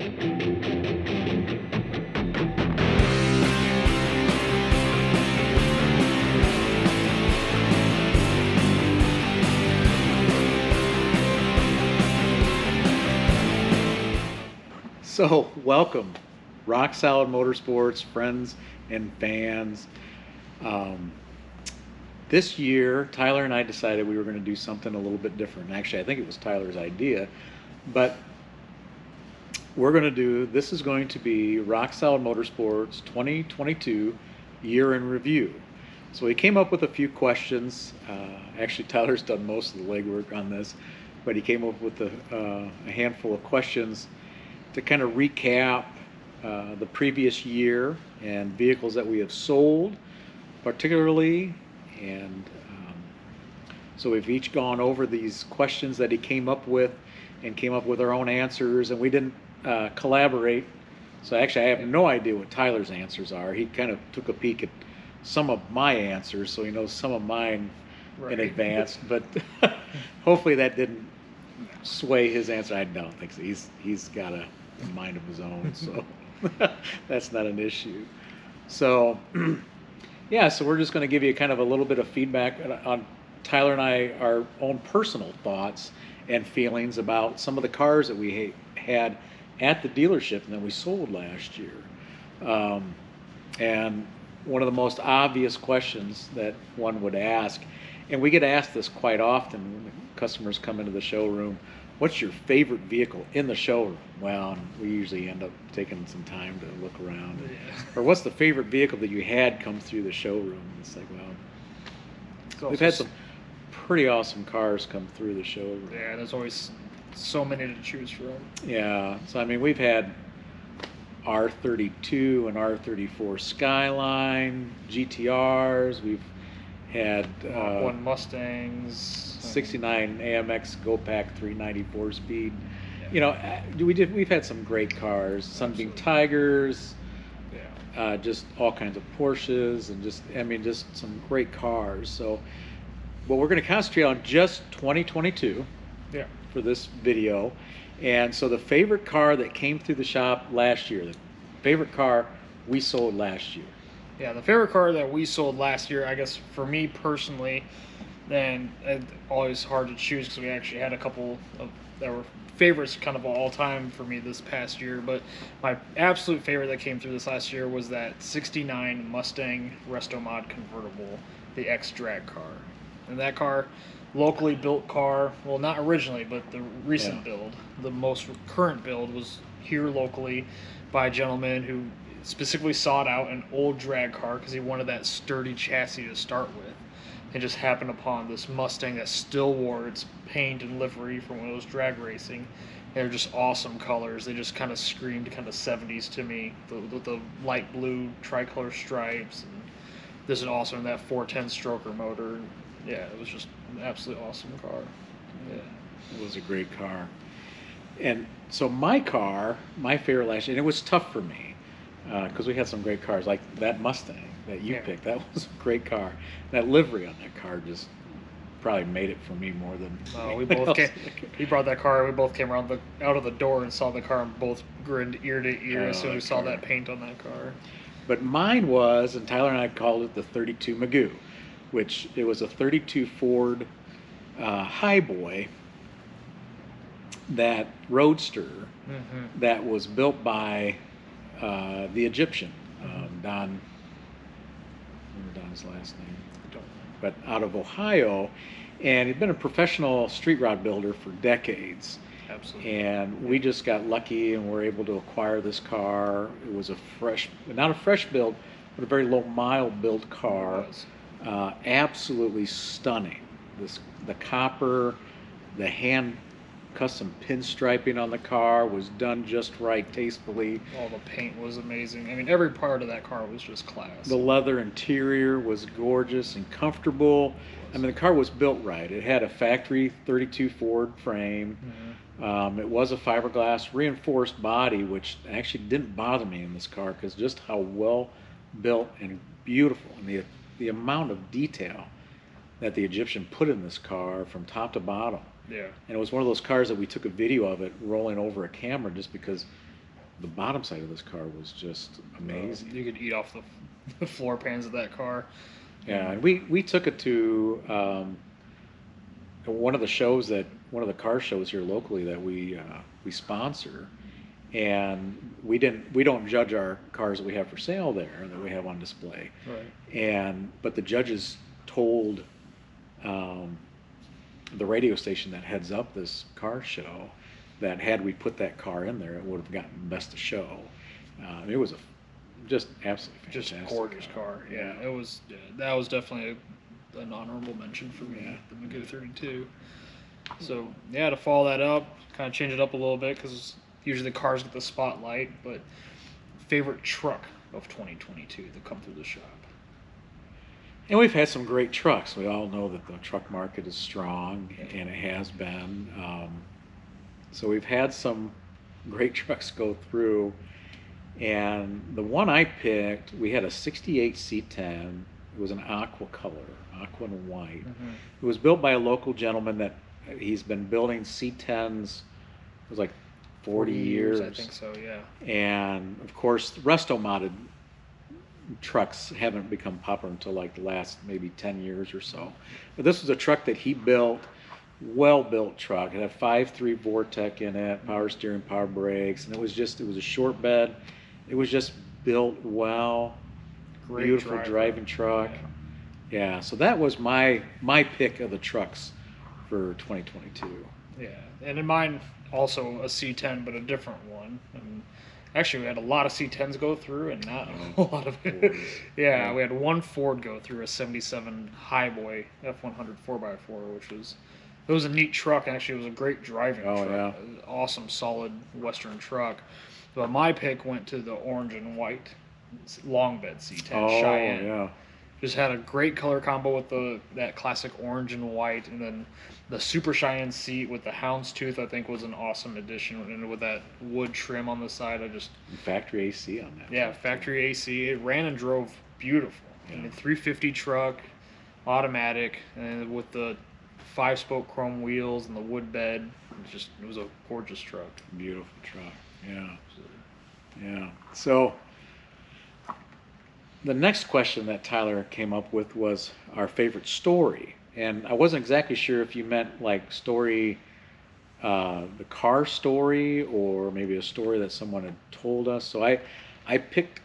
So, welcome, Rock Solid Motorsports friends and fans. Um, this year, Tyler and I decided we were going to do something a little bit different. Actually, I think it was Tyler's idea, but this is going to be Rock Solid Motorsports 2022 year in review. So we came up with a few questions. Actually, Tyler's done most of the legwork on this, but he came up with a handful of questions to kind of recap the previous year and vehicles that we have sold, particularly. And so we've each gone over these questions that he came up with and came up with our own answers, and we didn't collaborate. So actually, I have no idea what Tyler's answers are. He kind of took a peek at some of my answers, so he knows some of mine in advance. But hopefully that didn't sway his answer. I don't think so. He's got a mind of his own, so that's not an issue. So yeah, so we're just going to give you kind of a little bit of feedback on Tyler and I, our own personal thoughts and feelings about some of the cars that we had at the dealership and that we sold last year. And one of the most obvious questions that one would ask, and we get asked this quite often when the customers come into the showroom, what's your favorite vehicle in the showroom? Well, we usually end up taking some time to look around. Yeah. Or what's the favorite vehicle that you had come through the showroom? It's like, well, we've had some pretty awesome cars come through the showroom. Yeah, there's always so many to choose from. Yeah, so I mean, we've had R32 and R34 Skyline, GTRs, we've had One Mustangs, 69 AMX GoPack 394 speed. Yeah. You know, we've had some great cars, Sunbeam Tigers, just all kinds of Porsches, and just some great cars. So, but we're going to concentrate on just 2022 for this video. And so the favorite car that came through the shop last year, the favorite car we sold last year. Yeah, the favorite car that we sold last year, I guess for me personally, then it's always hard to choose because we actually had a couple of that were favorites kind of all time for me this past year. But my absolute favorite that came through this last year was that 69 Mustang Resto Mod convertible, the X drag car. And that car, locally built car, well, not originally, but the recent build, the most current build was here locally by a gentleman who specifically sought out an old drag car because he wanted that sturdy chassis to start with. And just happened upon this Mustang that still wore its paint and livery from when it was drag racing. They're just awesome colors. They just kind of screamed kind of 70s to me, with the light blue tricolor stripes. And this is also in that 410 stroker motor. Yeah, it was just an absolutely awesome car. Yeah, it was a great car. And so my favorite last year, and it was tough for me because we had some great cars, like that Mustang that you picked. That was a great car. That livery on that car just probably made it for me more than we both came. He brought that car. We both came out of the door and saw the car, and both grinned ear to ear as soon as we saw that paint on that car. But mine was, and Tyler and I called it the 32 Magoo, which it was a 32 Ford Highboy, that roadster that was built by the Egyptian, Don. Don's last name, but out of Ohio, and he'd been a professional street rod builder for decades. Absolutely. And we just got lucky and were able to acquire this car. It was not a fresh build, but a very low mile built car. Absolutely stunning. The copper, the hand custom pinstriping on the car was done just right, tastefully. All the paint was amazing. I mean, every part of that car was just class. The leather interior was gorgeous and comfortable. I mean, the car was built right. It had a factory 32 Ford frame. It was a fiberglass reinforced body, which actually didn't bother me in this car because just how well built and beautiful, and the amount of detail that the Egyptian put in this car from top to bottom. Yeah. And it was one of those cars that we took a video of it rolling over a camera just because the bottom side of this car was just amazing. You could eat off the floor pans of that car. Yeah, and we took it to one of the shows one of the car shows here locally that we sponsor, and we don't judge our cars that we have for sale there that we have on display. Right. But the judges told the radio station that heads up this car show that had we put that car in there, it would have gotten best of show. It was just absolutely fantastic. Just a gorgeous car. Yeah, it was. That was definitely an honorable mention for me. Yeah. The Magoo 32. So yeah, to follow that up, kind of change it up a little bit because usually the cars get the spotlight. But favorite truck of 2022 that come through the shop. And we've had some great trucks. We all know that the truck market is strong, and it has been. So we've had some great trucks go through. And the one I picked, we had a 68 C10. It was an aqua color, aqua and white. Mm-hmm. It was built by a local gentleman that he's been building C10s, it was like 40 years. I think so, yeah. And of course, resto modded trucks haven't become popular until like the last maybe 10 years or so. But this was a truck that he built, well-built truck. It had 5.3 Vortec in it, power steering, power brakes, and it was a short bed. It was just built well. Great Beautiful driving truck. Yeah, so that was my pick of the trucks for 2022. Yeah, and in mine also a C10, but a different one. And actually, we had a lot of C10s go through, and not a lot of it. Yeah, we had one Ford go through, a '77 Highboy F100 4x4, which was a neat truck. Actually, it was a great driving truck. Yeah. Awesome, solid Western truck. But my pick went to the orange and white long bed C10 Cheyenne. Yeah. Just had a great color combo with that classic orange and white, and then the Super Cheyenne seat with the houndstooth I think was an awesome addition, and with that wood trim on the side, Factory AC on that. Yeah, factory AC. It ran and drove beautiful. Yeah. And a 350 truck, automatic, and with the 5-spoke chrome wheels and the wood bed. It was a gorgeous truck. Beautiful truck. Yeah. Yeah. So the next question that Tyler came up with was our favorite story. And I wasn't exactly sure if you meant like story, the car story, or maybe a story that someone had told us. So I picked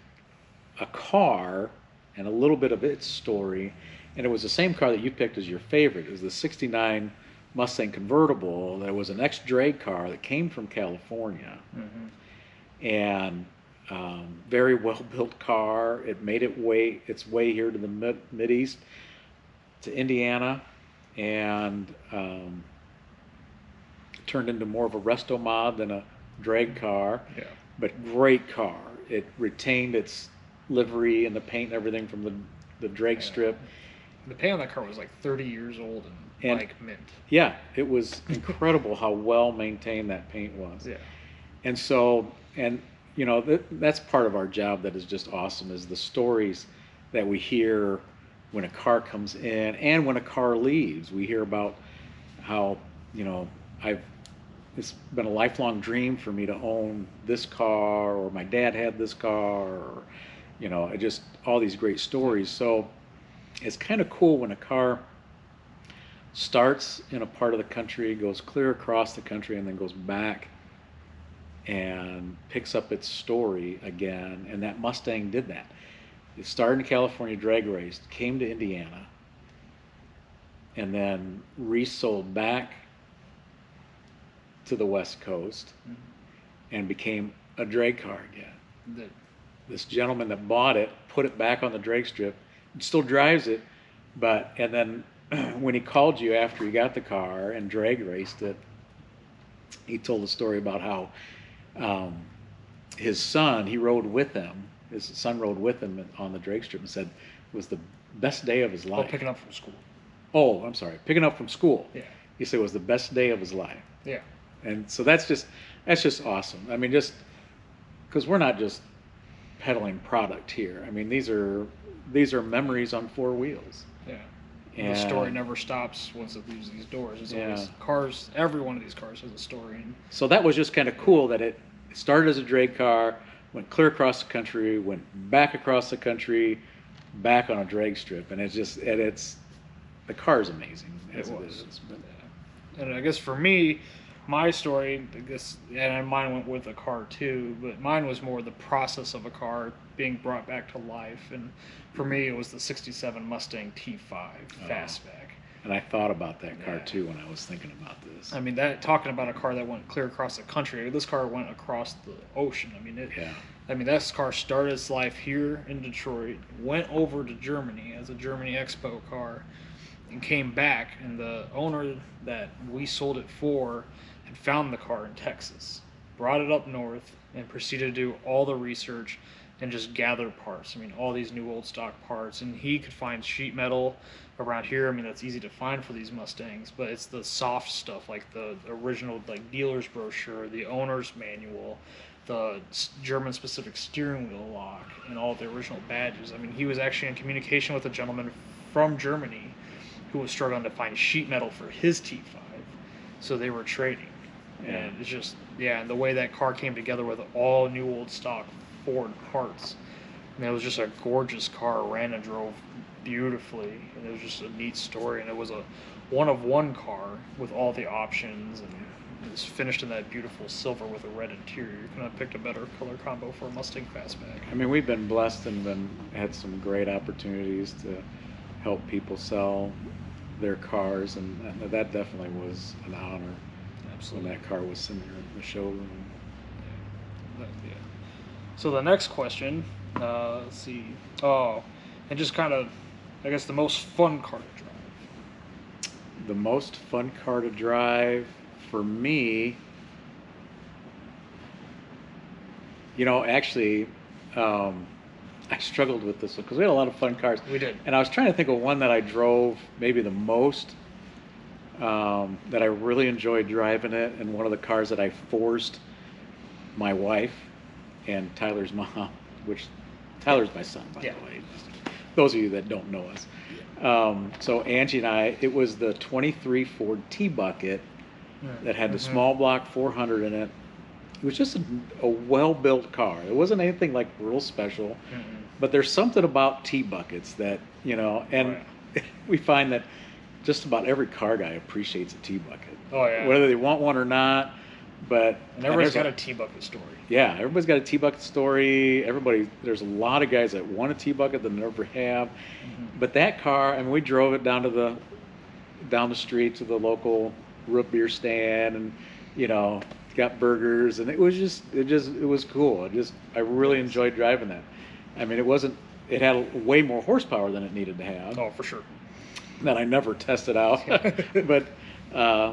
a car and a little bit of its story, and it was the same car that you picked as your favorite. It was the 69 Mustang convertible. That was an ex-drag car that came from California. Mm-hmm. And very well-built car. It made its way here to the Mideast, to Indiana, and turned into more of a resto mod than a drag car. Yeah. But Great car. It retained its livery and the paint and everything from the drag strip. The paint on that car was like 30 years old and like mint. Yeah, it was incredible how well maintained that paint was. Yeah. And so, you know, that's part of our job that is just awesome, is the stories that we hear when a car comes in and when a car leaves. We hear about how, you know, it's been a lifelong dream for me to own this car, or my dad had this car, or, you know, just all these great stories. So it's kind of cool when a car starts in a part of the country, goes clear across the country, and then goes back and picks up its story again. And that Mustang did that. It started in California, drag raced, came to Indiana, and then resold back to the West Coast and became a drag car again. This gentleman that bought it put it back on the drag strip, still drives it, and then when he called you after he got the car and drag raced it, he told a story about how his son rode with him on the drag strip, and said it was the best day of his life. Oh, picking up from school. Oh, I'm sorry, picking up from school. Yeah. He said it was the best day of his life. Yeah. And so that's just awesome. I mean, just because we're not just peddling product here. I mean, these are memories on four wheels. Yeah. And the story never stops once it leaves these doors. It's always cars. Every one of these cars has a story. So that was just kind of cool that It started as a drag car, went clear across the country, went back across the country, back on a drag strip, and it's the car is amazing as it was. is. But, And I guess for me, my story, I guess, and mine went with a car too, but mine was more the process of a car being brought back to life. And for me, it was the '67 Mustang T5 Fastback. and I thought about that car Yeah. too when I was thinking about this. I mean, that talking about a car that went clear across the country. This car went across the ocean. I mean, Yeah. I mean, this car started its life here in Detroit, went over to Germany as a Germany Expo car, and came back. And the owner that we sold it for had found the car in Texas, brought it up north, and proceeded to do all the research and just gather parts. I mean, all these new old stock parts. And he could find sheet metal around here. I mean, that's easy to find for these Mustangs, but it's the soft stuff like the original like dealer's brochure, the owner's manual, the German specific steering wheel lock, and all the original badges. I mean, he was actually in communication with a gentleman from Germany who was struggling to find sheet metal for his T5, so they were trading. Yeah. And it's just, yeah, and the way that car came together with all new old stock Ford parts, and it was just a gorgeous car, ran and drove beautifully, and it was just a neat story. And it was a one-of-one car with all the options, and it was finished in that beautiful silver with a red interior. You couldn't have picked a better color combo for a Mustang Fastback. I mean, we've been blessed and had some great opportunities to help people sell their cars, and that definitely was an honor when Absolutely. that car was in the showroom. Yeah. So the next question, let's see. Oh, and just kind of, I guess, the most fun car to drive. The most fun car to drive for me, actually, I struggled with this one because we had a lot of fun cars. We did. And I was trying to think of one that I drove maybe the most, that I really enjoyed driving it, and one of the cars that I forced my wife and Tyler's mom, which Tyler's my son, by Yeah. the way. Those of you that don't know us. So Angie and I, it was the 23 Ford T-Bucket that had the small block 400 in it. It was just a well-built car. It wasn't anything like real special, but there's something about T-Buckets that, and we find that just about every car guy appreciates a T-Bucket. Oh, yeah. Whether they want one or not, but... And everybody's got a T-Bucket story. Yeah, everybody's got a T-Bucket story. There's a lot of guys that want a T-Bucket that never have. But that car, I mean, we drove it down the street to the local root beer stand, and got burgers, and it was cool. I really enjoyed driving that. I mean, it had way more horsepower than it needed to have. Oh, for sure. That I never tested out. But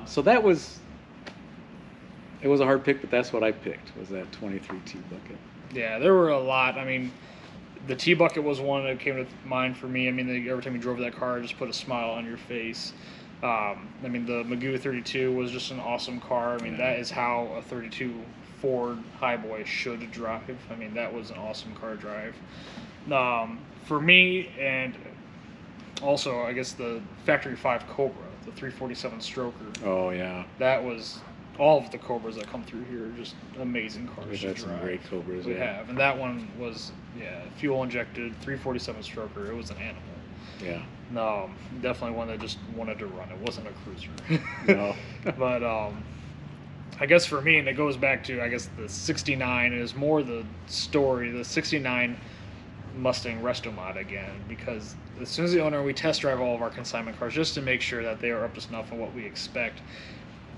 so it was a hard pick, but that's what I picked, was that 23 T-Bucket. Yeah, there were a lot. I mean, the T-Bucket was one that came to mind for me. I mean, every time you drove that car, it just put a smile on your face. I mean, the Magoo 32 was just an awesome car. I mean, that is how a 32 Ford Highboy should drive. I mean, that was an awesome car to drive. For me, and also, I guess, the Factory 5 Cobra, the 347 Stroker. Oh, yeah. That was... All of the Cobras that come through here are just amazing cars We've to had drive. some great Cobras. We have. And that one was, fuel injected, 347 Stroker. It was an animal. Yeah. No, definitely one that just wanted to run. It wasn't a cruiser. No. But I guess for me, and it goes back to, I guess, the 69 is more the story, the 69 Mustang Resto Mod again, because as soon as the owner, we test drive all of our consignment cars just to make sure that they are up to snuff on what we expect.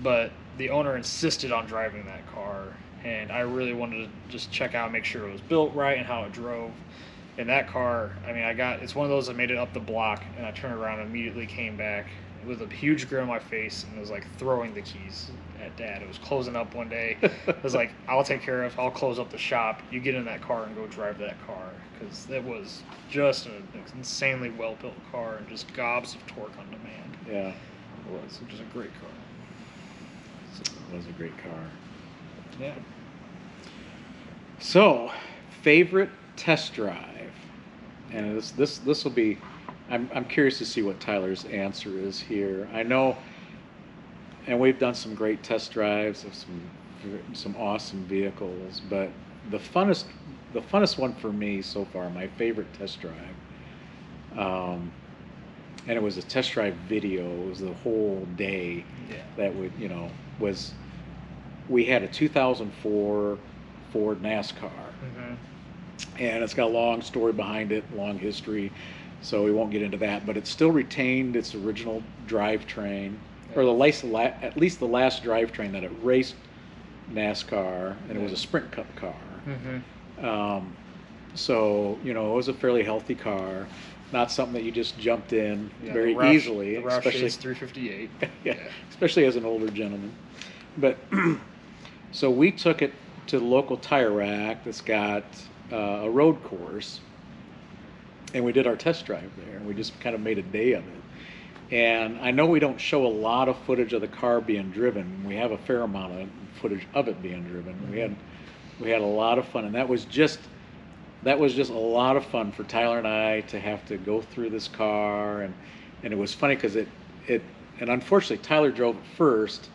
But the owner insisted on driving that car, and I really wanted to just check out, make sure it was built right and how it drove. And that car, I mean, it's one of those that made it up the block, and I turned around and immediately came back with a huge grin on my face, and was like throwing the keys at Dad. It was closing up one day. I was like, I'll take care of it. I'll close up the shop. You get in that car and go drive that car, because it was just an insanely well-built car and just gobs of torque on demand. Yeah. It was just a great car. It was a great car. Yeah. So, favorite test drive, and this will be. I'm curious to see what Tyler's answer is here. I know, and we've done some great test drives of some some awesome vehicles, but the funnest one for me so far, my favorite test drive, and it was a test drive video. It was the whole day Yeah. that would, was we had a 2004 Ford NASCAR, and it's got a long story behind it, long history, so we won't get into that. But it still retained its original drivetrain, or at least the last drivetrain that it raced NASCAR, and it was a Sprint Cup car. So it was a fairly healthy car, not something that you just jumped in very easily, the Roush especially Ace 358. yeah, especially as an older gentleman. But so we took it to the local tire rack that's got a road course, and we did our test drive there, and we just kind of made a day of it. And I know we don't show a lot of footage of the car being driven. We have a fair amount of footage of it being driven. We had a lot of fun, and that was just a lot of fun for Tyler and I to have to go through this car, and it was funny because and unfortunately Tyler drove it first,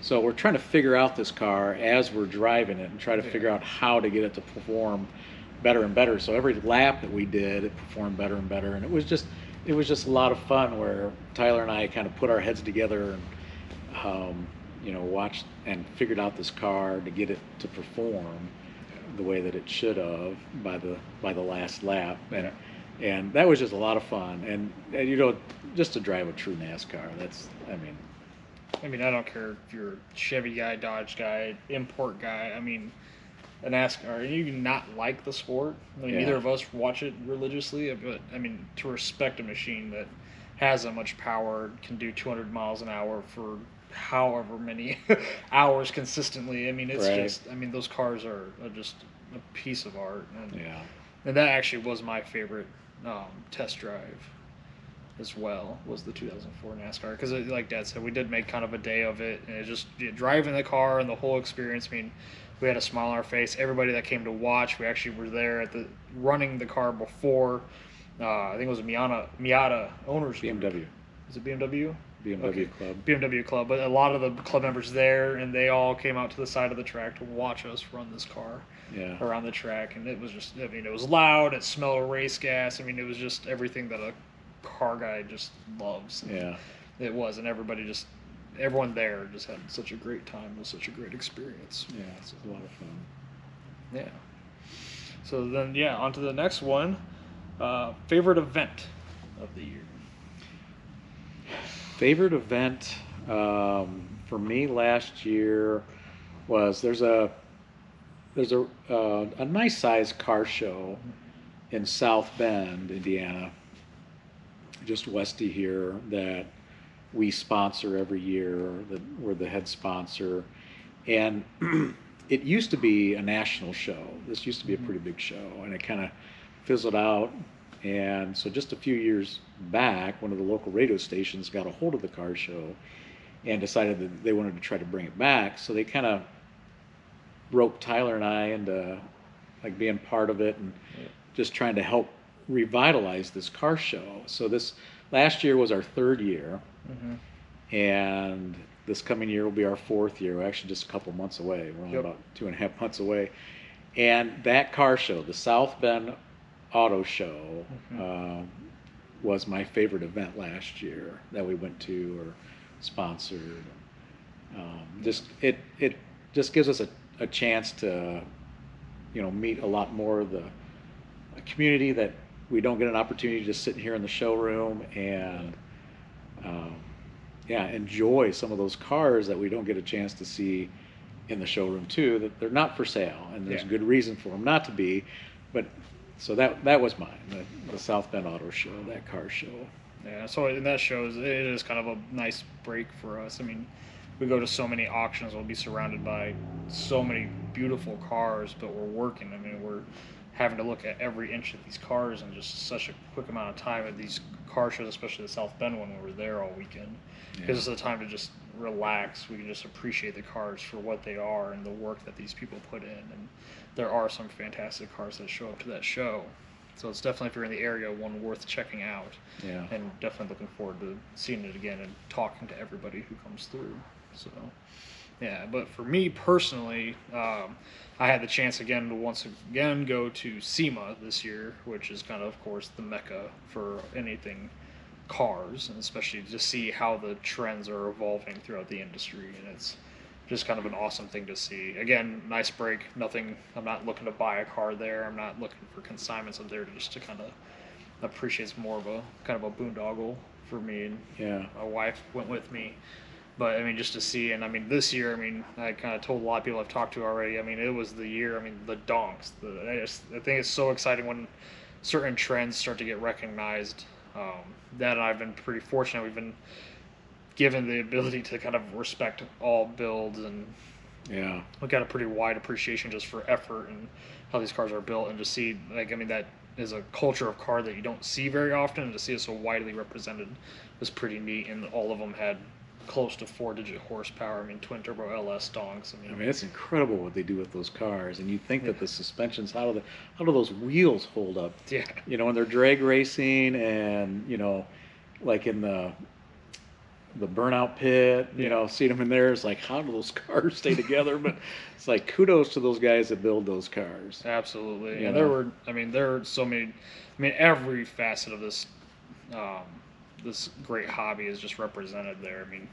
so we're trying to figure out this car as we're driving it and try to figure out how to get it to perform better and better. So every lap that we did, it performed better and better, and it was just a lot of fun where Tyler and I kind of put our heads together and watched and figured out this car to get it to perform the way that it should have by the last lap, and that was just a lot of fun, and just to drive a true NASCAR, I don't care if you're a Chevy guy, Dodge guy, import guy. A NASCAR, you can not like the sport. Neither of us watch it religiously, but to respect a machine that has that much power, can do 200 miles an hour for however many hours consistently. It's just, those cars are just a piece of art. And that actually was my favorite test drive as well, was the 2004 NASCAR. Because like Dad said, we did make kind of a day of it, and it just driving the car and the whole experience. We had a smile on our face. Everybody that came to watch, we actually were there at running the car before. I think it was a Miata owners group. BMW. Is it BMW? BMW Club. BMW Club, but a lot of the club members there, and they all came out to the side of the track to watch us run this car around the track, and it was just, it was loud, it smelled of race gas, it was just everything that a car guy just loves. It was, and everyone there just had such a great time. It was such a great experience. Yeah, it was a lot of fun. Yeah. So then, on to the next one. Favorite event of the year? Favorite event for me last year was there's a nice sized car show in South Bend, Indiana, just west of here, that we sponsor every year. We're the head sponsor, and it used to be a national show. This used to be a pretty big show, and it kind of fizzled out. And so just a few years back, one of the local radio stations got a hold of the car show and decided that they wanted to try to bring it back. So they kind of roped Tyler and I into like being part of it and just trying to help revitalize this car show. So this last year was our third year, and this coming year will be our fourth year. We're actually just a couple months away. We're only about 2.5 months away. And that car show, the South Bend Auto Show, was my favorite event last year that we went to or sponsored. It just gives us a chance to meet a lot more of the community that we don't get an opportunity to just sit here in the showroom and enjoy some of those cars that we don't get a chance to see in the showroom too, that they're not for sale, and there's good reason for them not to be. But so that was mine, the South Bend Auto Show, that car show. Yeah, so in that show, it is kind of a nice break for us. We go to so many auctions, we'll be surrounded by so many beautiful cars, but we're working. We're having to look at every inch of these cars in just such a quick amount of time at these car shows, especially the South Bend one, when we're there all weekend. Gives us the time to just relax. We can just appreciate the cars for what they are and the work that these people put in. And there are some fantastic cars that show up to that show. So it's definitely, if you're in the area, one worth checking out. Yeah. And definitely looking forward to seeing it again and talking to everybody who comes through. So, Yeah, but for me personally, I had the chance again to once again go to SEMA this year, which is kind of course, the mecca for anything cars, and especially to see how the trends are evolving throughout the industry, and it's just kind of an awesome thing to see. Again, nice break. Nothing. I'm not looking to buy a car there. I'm not looking for consignments. I'm there just to kind of appreciate. It's more of a kind of a boondoggle for me, and Yeah. my wife went with me. But I mean, just to see, and I mean, this year, I mean, I kind of told a lot of people I've talked to already. I mean, it was the year. I mean, the donks. I think it's so exciting when certain trends start to get recognized. That I've been pretty fortunate. We've been given the ability to kind of respect all builds, and Yeah. we got a pretty wide appreciation just for effort and how these cars are built, and to see, like, I mean, that is a culture of car that you don't see very often, and to see it so widely represented was pretty neat. And all of them had close to 4-digit horsepower. I mean, twin turbo LS donks. I mean, it's incredible what they do with those cars, and you think that the suspensions, how do those wheels hold up? Yeah. You know, when they're drag racing, and like in the burnout pit, seeing them in there, it's like, how do those cars stay together? But it's like, kudos to those guys that build those cars. Absolutely. You And know? there were so many. I mean, every facet of this this great hobby is just represented there. I mean,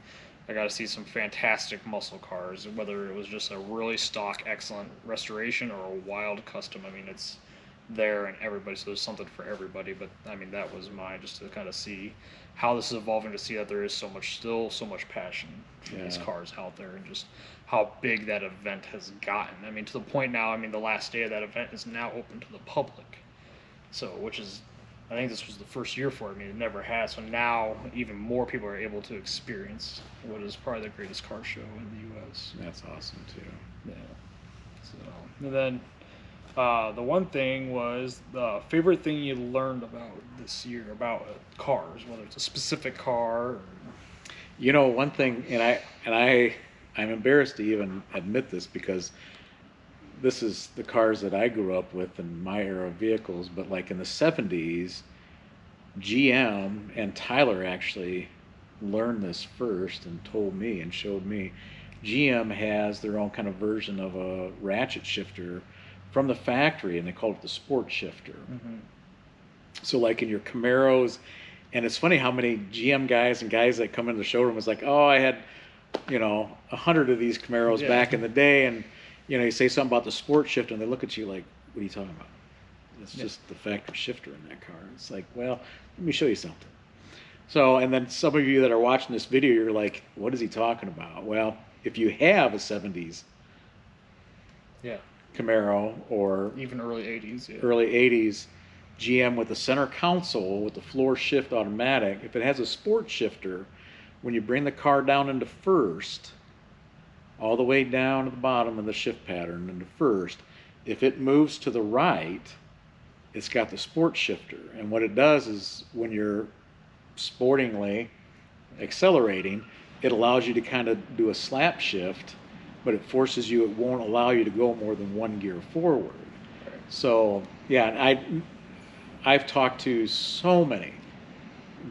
I got to see some fantastic muscle cars, whether it was just a really stock, excellent restoration or a wild custom. I mean, it's there and everybody, so there's something for everybody. But I mean, that was mine, just to kind of see how this is evolving, to see that there is so much passion for these Yeah. cars out there, and just how big that event has gotten. I mean, to the point now, I mean, the last day of that event is now open to the public. So, which is, I think this was the first year for it. I mean, it never has. So now even more people are able to experience what is probably the greatest car show in the U.S. That's awesome too. Yeah. So, and then the one thing was the favorite thing you learned about this year about cars, whether it's a specific car. One thing, I'm embarrassed to even admit this, because this is the cars that I grew up with in my era of vehicles, but like in the 70s, GM and Tyler actually learned this first and told me and showed me. GM has their own kind of version of a ratchet shifter from the factory, and they call it the sport shifter. Mm-hmm. So like in your Camaros, and it's funny how many GM guys and guys that come into the showroom is like, oh, I had 100 of these Camaros back in the day, and you say something about the sport shifter, and they look at you like, what are you talking about? It's just the factory shifter in that car. It's like, well, let me show you something. So, and then some of you that are watching this video, you're like, what is he talking about? Well, if you have a 70s Camaro, or Even early 80s. Yeah. early 80s GM with the center console with the floor shift automatic, if it has a sport shifter, when you bring the car down into first, all the way down to the bottom of the shift pattern into first, if it moves to the right, it's got the sport shifter. And what it does is, when you're sportingly accelerating, it allows you to kind of do a slap shift, but it forces you, it won't allow you to go more than one gear forward. So yeah, I've talked to so many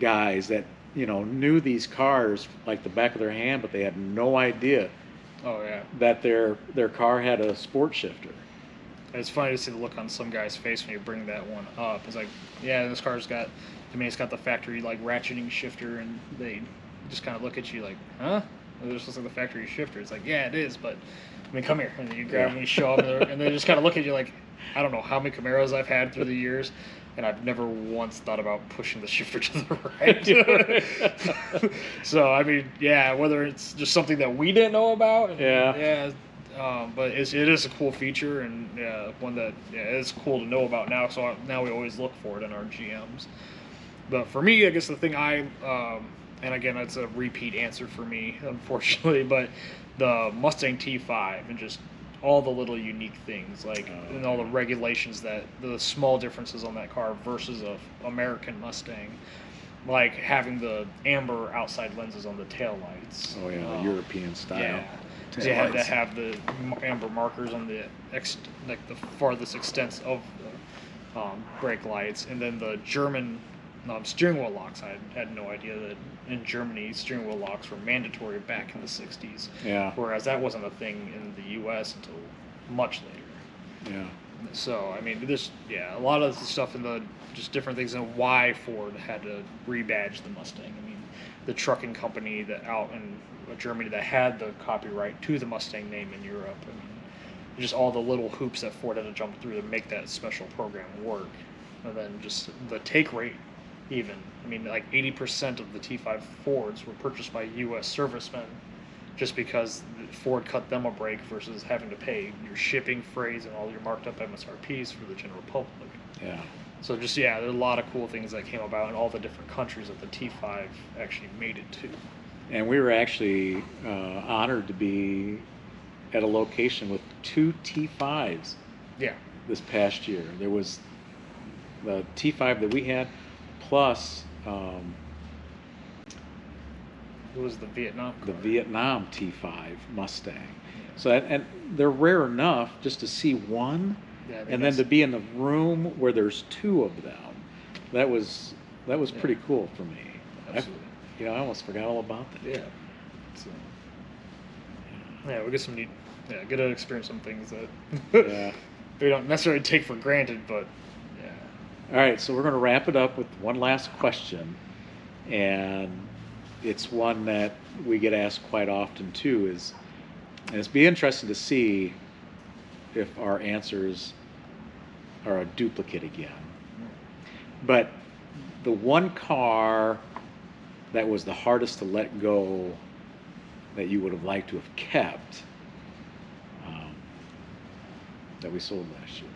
guys that knew these cars like the back of their hand, but they had no idea Oh yeah. that their car had a sport shifter. It's funny to see the look on some guy's face when you bring that one up. It's like, yeah, this car's got, it's got the factory like ratcheting shifter, and they just kind of look at you like, huh? It just looks like the factory shifter. It's like, yeah, it is, but come here. And then you grab them, and you show them, and they just kind of look at you like, I don't know how many Camaros I've had through the years, and I've never once thought about pushing the shifter to the right. So I mean, yeah, whether it's just something that we didn't know about, but it is a cool feature, and one that it's cool to know about now. So now we always look for it in our GMs. But for me, I guess the thing and again, that's a repeat answer for me, unfortunately, but the Mustang T5, and just all the little unique things, like and all the regulations, that the small differences on that car versus a American Mustang, like having the amber outside lenses on the tail lights. Oh yeah, the European style. Yeah, because you had to have the amber markers on the the farthest extents of the brake lights, and then the German Steering wheel locks. I had no idea that in Germany steering wheel locks were mandatory back in the 60s. Yeah. Whereas that wasn't a thing in the U.S. until much later. Yeah. So, I mean, a lot of the stuff in the just different things and why Ford had to rebadge the Mustang. I mean, the trucking company that out in Germany that had the copyright to the Mustang name in Europe. I mean, just all the little hoops that Ford had to jump through to make that special program work. And then just the take rate, even. I mean, like 80% of the T5 Fords were purchased by U.S. servicemen just because Ford cut them a break versus having to pay your shipping, freight, and all your marked up MSRPs for the general public. Yeah. So just, there are a lot of cool things that came about in all the different countries that the T5 actually made it to. And we were actually honored to be at a location with 2 T5s. Yeah. This past year. There was the T5 that we had, plus It was the Vietnam car. the Vietnam T5 Mustang. So and they're rare enough just to see one, and then to be in the room where there's 2 of them. That was pretty cool for me. Absolutely. I almost forgot all about that. Yeah. So, we get some get to experience some things that we don't necessarily take for granted, but All right, so we're going to wrap it up with one last question, and it's one that we get asked quite often too. And it's be interesting to see if our answers are a duplicate again. But the one car that was the hardest to let go that you would have liked to have kept that we sold last year?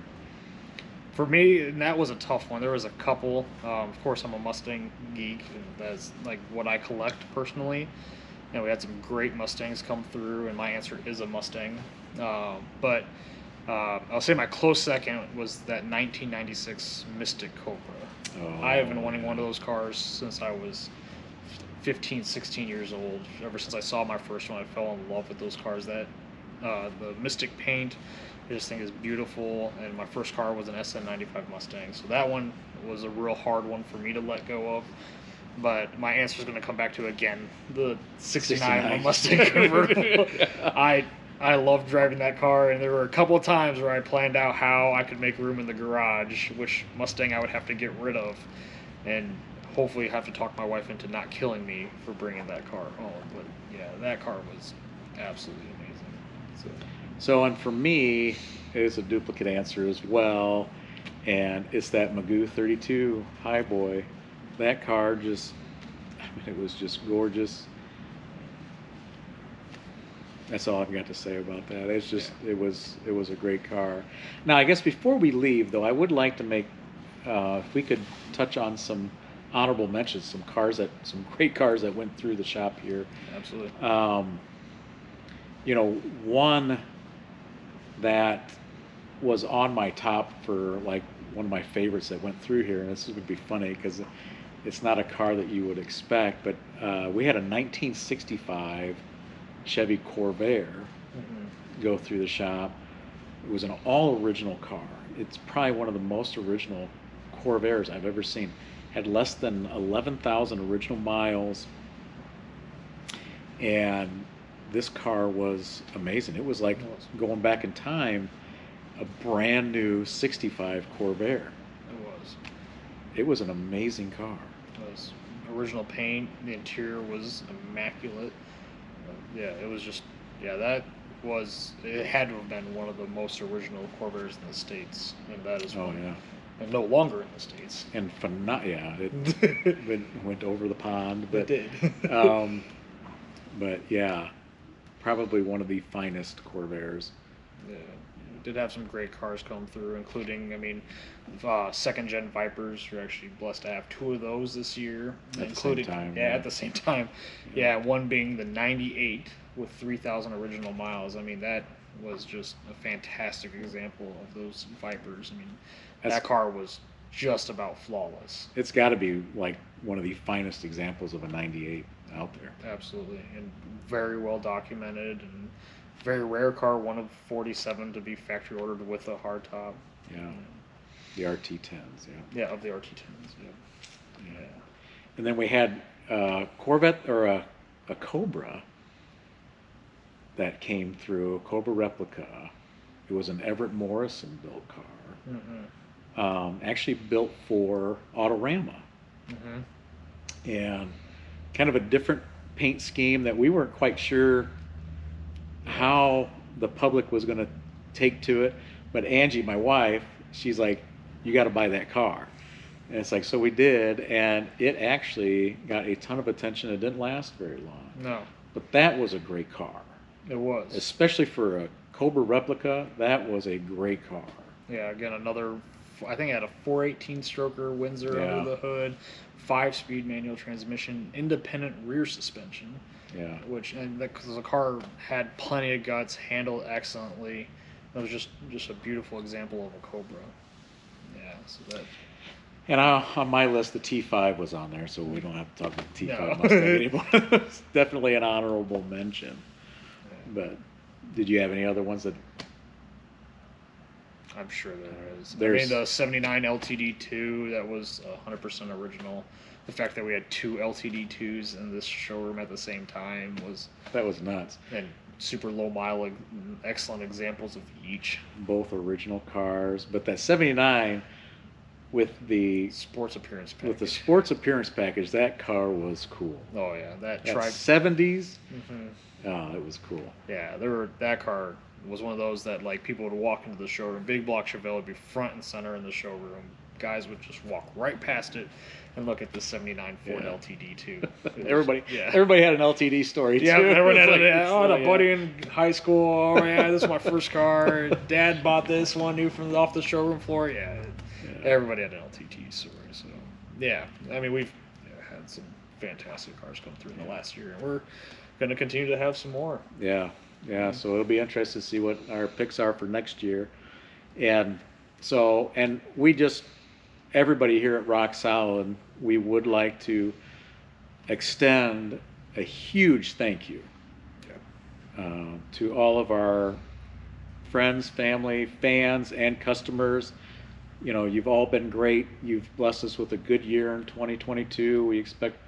For me, and that was a tough one. There was a couple. Of course, I'm a Mustang geek, and that's like what I collect personally. We had some great Mustangs come through, and my answer is a Mustang. But I'll say my close second was that 1996 Mystic Cobra. Oh, I have been wanting one of those cars since I was 15, 16 years old. Ever since I saw my first one, I fell in love with those cars. The Mystic paint, I just think is beautiful. And my first car was an SN95 Mustang, so that one was a real hard one for me to let go of. But my answer is going to come back to, again, the 69 Mustang convertible. I love driving that car, and there were a couple of times where I planned out how I could make room in the garage, which Mustang I would have to get rid of, and hopefully have to talk my wife into not killing me for bringing that car home. But yeah, that car was absolutely amazing. So, and for me, it's a duplicate answer as well, and it's that Magoo 32 Highboy. That car it was just gorgeous. That's all I've got to say about that. It's just, it was a great car. Now, I guess before we leave, though, I would like to make, if we could touch on some honorable mentions, some great cars that went through the shop here. Absolutely. One that was on my top for like one of my favorites that went through here, and this would be funny because it's not a car that you would expect, but we had a 1965 Chevy Corvair go through the shop. It was an all-original car. It's probably one of the most original Corvairs I've ever seen. Had less than 11,000 original miles, and this car was amazing. It was like going back in time, a brand new 65 Corvair. It was an amazing car. It was original paint. The interior was immaculate. It was just, it had to have been one of the most original Corvairs in the States, and that is one. And no longer in the States. And it went over the pond. But, it did. But yeah, probably one of the finest Corvairs. Yeah, did have some great cars come through, including, second-gen Vipers. You're actually blessed to have 2 of those this year. At the same time. At the same time. Yeah, one being the 98 with 3,000 original miles. That was just a fantastic example of those Vipers. That car was just about flawless. It's got to be like one of the finest examples of a 98 out there. Absolutely, and very well documented, and very rare car, one of 47 to be factory ordered with a hardtop. Yeah, the RT10s. Yeah, of the RT10s. Yeah. Yeah. And then we had a Corvette or a Cobra that came through, a Cobra replica. It was an Everett Morrison built car. Actually built for Autorama. And kind of a different paint scheme that we weren't quite sure how the public was going to take to it. But Angie, my wife, she's like, you got to buy that car. And it's like, so we did, and it actually got a ton of attention. It didn't last very long. No. But that was a great car. It was. Especially for a Cobra replica, that was a great car. Yeah, again, another, I think it had a 418 stroker Windsor under the hood, 5-speed manual transmission, independent rear suspension. Yeah. Because the car had plenty of guts, handled excellently. It was just a beautiful example of a Cobra. Yeah, so that. And on my list, the T5 was on there, so we don't have to talk about the T5 No. Mustang anymore. It's definitely an honorable mention. Yeah. But did you have any other ones that? I'm sure there is. There's, I mean, the 79 LTD2, that was 100% original. The fact that we had 2 LTD2s in this showroom at the same time was... That was nuts. And super low mile, excellent examples of each. Both original cars. But that 79 with the... Sports appearance package. With the sports appearance package, that car was cool. Oh, yeah. That 70s, Mm-hmm. It was cool. Yeah, that car was one of those that, like, people would walk into the showroom. Big block Chevelle would be front and center in the showroom. Guys would just walk right past it and look at the 79 Ford LTD2. Everybody had an LTD story, too. Yeah, everyone had a a buddy in high school. Oh, yeah, this is my first car. Dad bought this one new from off the showroom floor. Yeah, everybody had an LTD story. So, yeah, I mean, we've had some fantastic cars come through in the last year, and we're going to continue to have some more. Yeah, so it'll be interesting to see what our picks are for next year. And so, everybody here at Rock Solid, we would like to extend a huge thank you to all of our friends, family, fans, and customers. You know, you've all been great. You've blessed us with a good year in 2022. We expect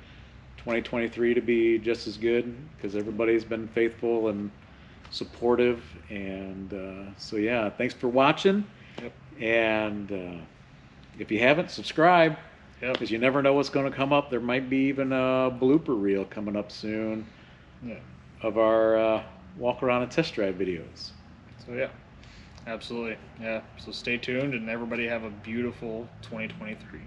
2023 to be just as good because everybody's been faithful and supportive. And so, yeah, thanks for watching. Yep. And if you haven't, subscribe, because you never know what's going to come up. There might be even a blooper reel coming up soon of our walk around and test drive videos. So, yeah, absolutely. Yeah, so stay tuned, and everybody have a beautiful 2023.